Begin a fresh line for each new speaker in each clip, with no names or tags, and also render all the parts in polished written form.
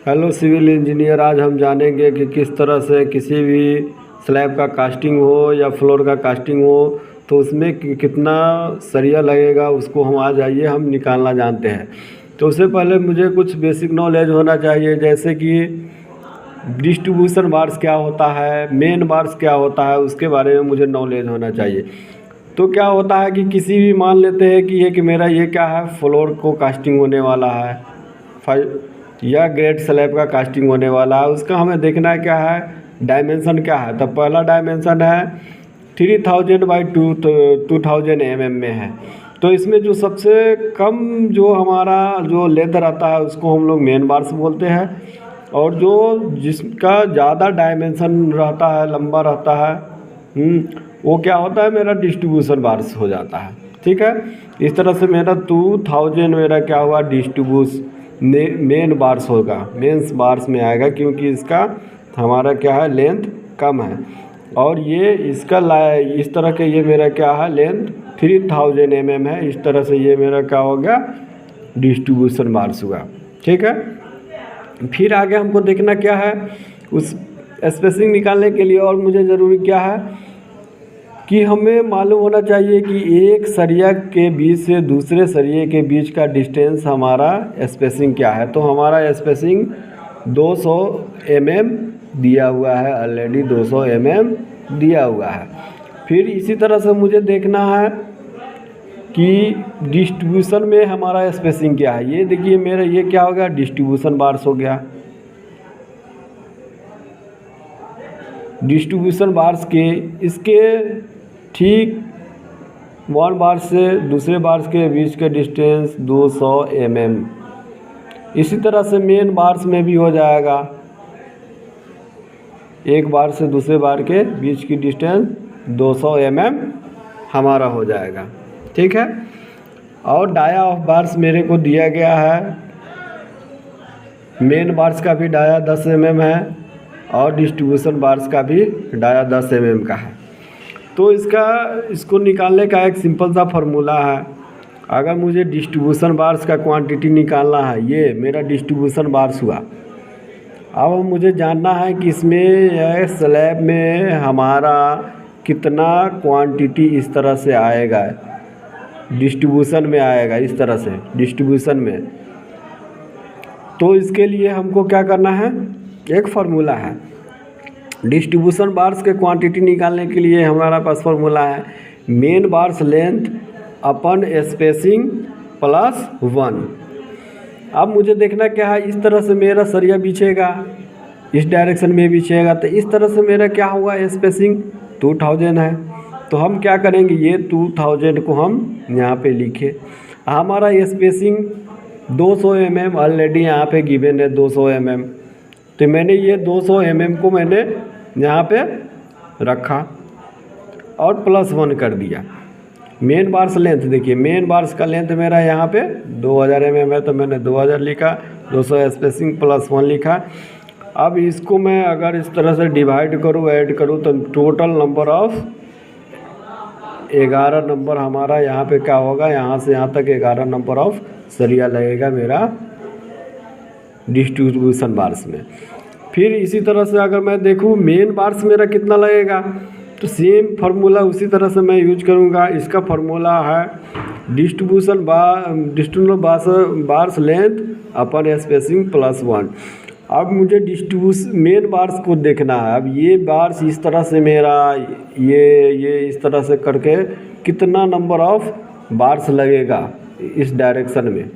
Hello civil engineer, आज हम जानेंगे कि किस तरह से किसी भी स्लैब का कास्टिंग हो या फ्लोर का कास्टिंग हो तो उसमें कितना सरिया लगेगा, उसको हम आज आइए हम निकालना जानते हैं। तो उससे पहले मुझे कुछ बेसिक नॉलेज होना चाहिए, जैसे कि डिस्ट्रीब्यूशन बार्स क्या होता है, मेन बार्स क्या होता है, उसके बारे में मुझे नॉलेज होना चाहिए। तो क्या होता है कि किसी भी मान लेते हैं कि मेरा ये क्या है, फ्लोर को कास्टिंग होने वाला है, फाइव या ग्रेट स्लैब का कास्टिंग होने वाला है। उसका हमें देखना है क्या है, डायमेंशन क्या है। तो पहला डायमेंशन है 3000 बाई 2000 mm में है। तो इसमें जो सबसे कम जो हमारा जो लेंथ रहता है उसको हम लोग मेन बार्स बोलते हैं, और जो जिसका ज़्यादा डायमेंशन रहता है, लंबा रहता है, वो क्या होता है, मेरा डिस्ट्रीब्यूशन बार्स हो जाता है। ठीक है, इस तरह से मेरा 2000 मेरा क्या हुआ, मेन बार्स होगा, मेंस बार्स में आएगा, क्योंकि इसका हमारा क्या है, लेंथ कम है। और ये इसका इस तरह के ये मेरा क्या है, लेंथ 3000 mm है। इस तरह से ये मेरा क्या हो गया, डिस्ट्रीब्यूशन बार्स हुआ। ठीक है, फिर आगे हमको देखना क्या है, उस स्पेसिंग निकालने के लिए और मुझे ज़रूरी क्या है कि हमें मालूम होना चाहिए कि एक सरिया के बीच से दूसरे सरिये के बीच का डिस्टेंस हमारा स्पेसिंग क्या है। तो हमारा स्पेसिंग 200 mm दिया हुआ है, ऑलरेडी 200 mm दिया हुआ है। फिर इसी तरह से मुझे देखना है कि डिस्ट्रीब्यूशन में हमारा स्पेसिंग क्या है। ये देखिए मेरा ये क्या हो गया, डिस्ट्रीब्यूशन बार्स हो गया। डिस्ट्रीब्यूशन बार्स के इसके ठीक 1 बार से दूसरे बार्स के बीच का डिस्टेंस 200 mm। इसी तरह से मेन बार्स में भी हो जाएगा, एक बार से दूसरे बार के बीच की डिस्टेंस 200 mm हमारा हो जाएगा। ठीक है, और डाया ऑफ बार्स मेरे को दिया गया है, मेन बार्स का भी डाया 10 mm है और डिस्ट्रीब्यूशन बार्स का भी डाया 10 mm का है। तो इसको निकालने का एक सिंपल सा फार्मूला है। अगर मुझे डिस्ट्रीब्यूशन बार्स का क्वांटिटी निकालना है, ये मेरा डिस्ट्रीब्यूशन बार्स हुआ। अब मुझे जानना है कि इसमें स्लैब में हमारा कितना क्वांटिटी इस तरह से आएगा, डिस्ट्रीब्यूशन में आएगा, इस तरह से डिस्ट्रीब्यूशन में। तो इसके लिए हमको क्या करना है, एक फार्मूला है। डिस्ट्रीब्यूशन बार्स के क्वांटिटी निकालने के लिए हमारा पास फार्मूला है मेन बार्स लेंथ अपन स्पेसिंग प्लस 1। अब मुझे देखना क्या है, इस तरह से मेरा सरिया बिछेगा, इस डायरेक्शन में बिछेगा, तो इस तरह से मेरा क्या हुआ, स्पेसिंग 2000 है। तो हम क्या करेंगे, ये 2000 को हम यहाँ पे लिखे। हमारा स्पेसिंग 200 mm ऑलरेडी यहाँ पे गिवन है, 200 mm। तो मैंने ये 200 mm को मैंने यहाँ पे रखा और +1 कर दिया। मेन बार्स लेंथ देखिए, मेन बार्स का लेंथ मेरा यहाँ पे 2000 mm है, तो मैंने 2000 लिखा, 200 स्पेसिंग +1 लिखा। अब इसको मैं अगर इस तरह से डिवाइड करूँ, ऐड करूँ, तो टोटल नंबर ऑफ 11 नंबर हमारा यहाँ पे क्या होगा, यहाँ से यहाँ तक 11 नंबर ऑफ सरिया लगेगा मेरा डिस्ट्रीब्यूशन बार्स में। फिर इसी तरह से अगर मैं देखूँ मेन बार्स मेरा कितना लगेगा, तो सेम फार्मूला उसी तरह से मैं यूज करूँगा। इसका फार्मूला है डिस्ट्रीब्यूशन बार्स लेंथ अपन स्पेसिंग +1। अब मुझे मेन बार्स को देखना है। अब ये बार्स इस तरह से मेरा ये इस तरह से करके कितना नंबर ऑफ बार्स लगेगा इस डायरेक्शन में,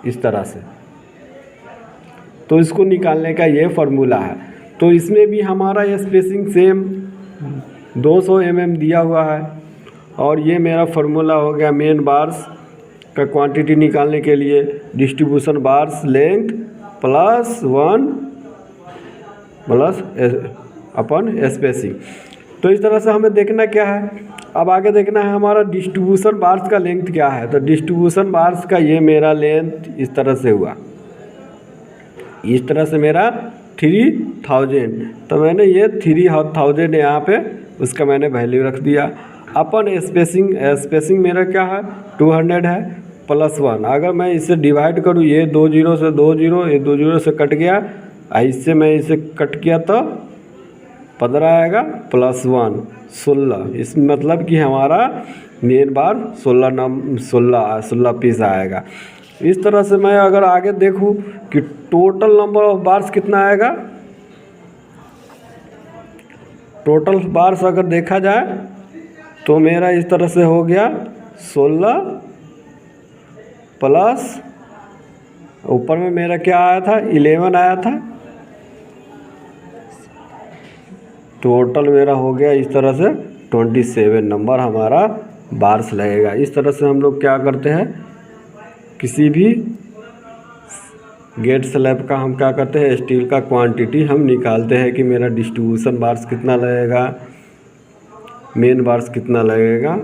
इस तरह से। तो इसको निकालने का ये फार्मूला है। तो इसमें भी हमारा स्पेसिंग सेम 200 mm दिया हुआ है, और ये मेरा फार्मूला हो गया मेन बार्स का क्वांटिटी निकालने के लिए डिस्ट्रीब्यूशन बार्स लेंथ +1 प्लस अपन स्पेसिंग। तो इस तरह से हमें देखना क्या है, अब आगे देखना है हमारा डिस्ट्रीब्यूशन बार्स का लेंथ क्या है। तो डिस्ट्रीब्यूशन बार्स का ये मेरा लेंथ इस तरह से हुआ, इस तरह से मेरा 3000। तो मैंने ये 3000 यहाँ पे उसका मैंने वैल्यू रख दिया। अपन स्पेसिंग मेरा क्या है, 200 है +1। अगर मैं इसे डिवाइड करूँ, ये 2 0 से 2 0, ये 2 0 से कट गया, इससे मैं इसे कट किया तो 15 आएगा प्लस 1 16। इस मतलब कि हमारा मेन बार 16 पीस आएगा। इस तरह से मैं अगर आगे देखूँ कि टोटल नंबर ऑफ बार्स कितना आएगा, टोटल बार्स अगर देखा जाए तो मेरा इस तरह से हो गया 16 प्लस ऊपर में मेरा क्या आया था 11 आया था, टोटल मेरा हो गया इस तरह से 27 नंबर हमारा बार्स लगेगा। इस तरह से हम लोग क्या करते हैं, किसी भी गेट स्लैब का हम क्या करते हैं, स्टील का क्वांटिटी हम निकालते हैं कि मेरा डिस्ट्रीब्यूशन बार्स कितना लगेगा, मेन बार्स कितना लगेगा।